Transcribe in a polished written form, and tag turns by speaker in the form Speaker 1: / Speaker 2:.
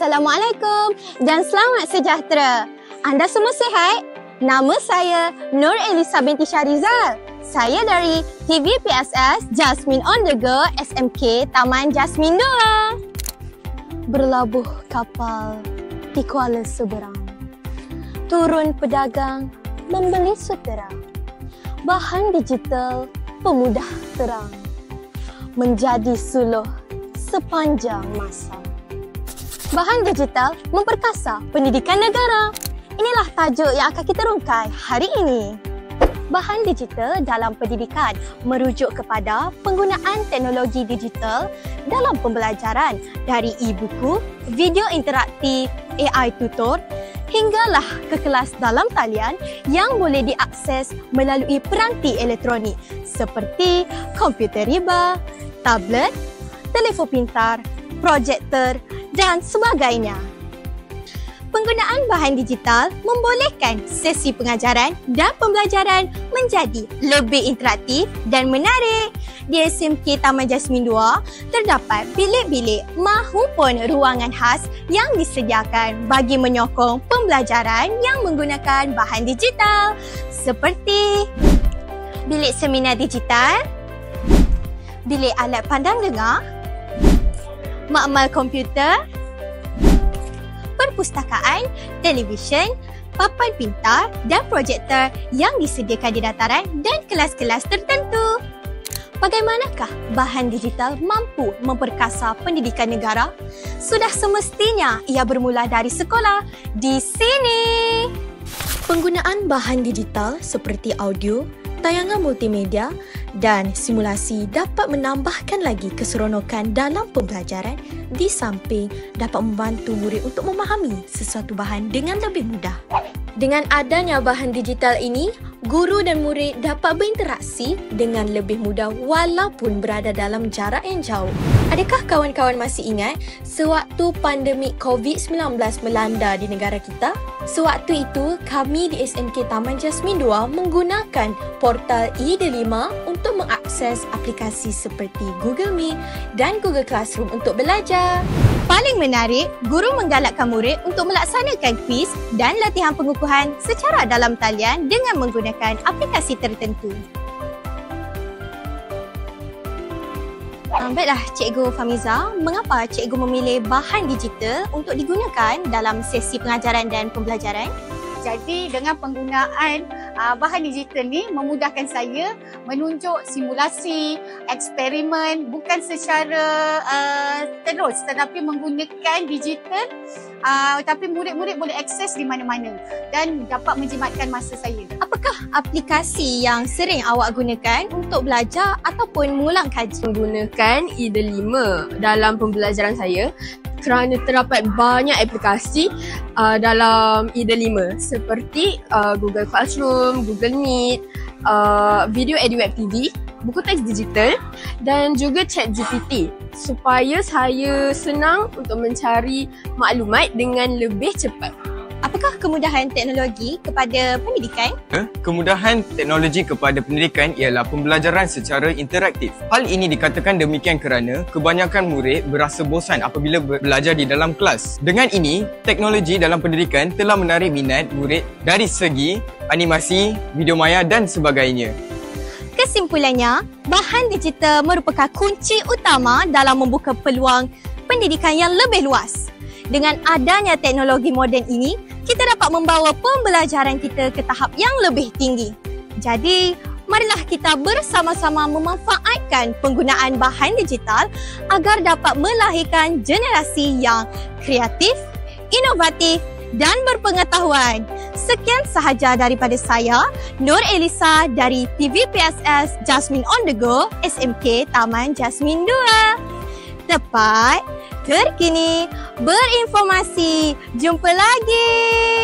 Speaker 1: Assalamualaikum dan selamat sejahtera. Anda semua sihat? Nama saya Nur Elisa binti Syarizal. Saya dari TV PSS Jasmine on the Go SMK Taman Jasmine 2. Berlabuh kapal di Kuala Seberang. Turun pedagang membeli sutera. Bahan digital pemudah terang. Menjadi suluh sepanjang masa. Bahan digital memperkasa pendidikan negara. Inilah tajuk yang akan kita rungkai hari ini. Bahan digital dalam pendidikan merujuk kepada penggunaan teknologi digital dalam pembelajaran dari e-buku, video interaktif, AI tutor hinggalah ke kelas dalam talian yang boleh diakses melalui peranti elektronik seperti komputer riba, tablet, telefon pintar, projektor dan sebagainya. Penggunaan bahan digital membolehkan sesi pengajaran dan pembelajaran menjadi lebih interaktif dan menarik. Di SMK Taman Jasmine 2 terdapat bilik-bilik mahupun ruangan khas yang disediakan bagi menyokong pembelajaran yang menggunakan bahan digital seperti bilik seminar digital, bilik alat pandang dengar, makmal komputer, perpustakaan, televisyen, papan pintar dan projektor yang disediakan di dataran dan kelas-kelas tertentu. Bagaimanakah bahan digital mampu memperkasa pendidikan negara? Sudah semestinya ia bermula dari sekolah di sini. Penggunaan bahan digital seperti audio, tayangan multimedia dan simulasi dapat menambahkan lagi keseronokan dalam pembelajaran di samping dapat membantu murid untuk memahami sesuatu bahan dengan lebih mudah. Dengan adanya bahan digital ini, guru dan murid dapat berinteraksi dengan lebih mudah walaupun berada dalam jarak yang jauh. Adakah kawan-kawan masih ingat sewaktu pandemik COVID-19 melanda di negara kita? Sewaktu itu, kami di SMK Taman Jasmine 2 menggunakan portal e-D5 untuk mengakses aplikasi seperti Google Meet dan Google Classroom untuk belajar. Paling menarik, guru menggalakkan murid untuk melaksanakan kuis dan latihan pengukuhan secara dalam talian dengan menggunakan aplikasi tertentu. Baiklah, Cikgu Famiza, mengapa Cikgu memilih bahan digital untuk digunakan dalam sesi pengajaran dan pembelajaran?
Speaker 2: Jadi dengan penggunaan bahan digital ni memudahkan saya menunjuk simulasi, eksperimen bukan secara terus tetapi menggunakan digital tapi murid-murid boleh akses di mana-mana dan dapat menjimatkan masa saya.
Speaker 1: Apakah aplikasi yang sering awak gunakan untuk belajar ataupun mengulang kaji?
Speaker 3: Menggunakan e-D5 dalam pembelajaran saya kerana terdapat banyak aplikasi dalam e-D5 seperti Google Classroom, Google Meet, Video EduWeb TV, buku teks digital dan juga ChatGPT supaya saya senang untuk mencari maklumat dengan lebih cepat.
Speaker 1: Apakah kemudahan teknologi kepada pendidikan?
Speaker 4: Kemudahan teknologi kepada pendidikan ialah pembelajaran secara interaktif. Hal ini dikatakan demikian kerana kebanyakan murid berasa bosan apabila belajar di dalam kelas. Dengan ini, teknologi dalam pendidikan telah menarik minat murid dari segi animasi, video maya dan sebagainya.
Speaker 1: Kesimpulannya, bahan digital merupakan kunci utama dalam membuka peluang pendidikan yang lebih luas. Dengan adanya teknologi moden ini, kita dapat membawa pembelajaran kita ke tahap yang lebih tinggi. Jadi, marilah kita bersama-sama memanfaatkan penggunaan bahan digital agar dapat melahirkan generasi yang kreatif, inovatif dan berpengetahuan. Sekian sahaja daripada saya, Nur Elisa dari TV PSS Jasmine on the Go SMK Taman Jasmine 2. Tepat, terkini, berinformasi. Jumpa lagi.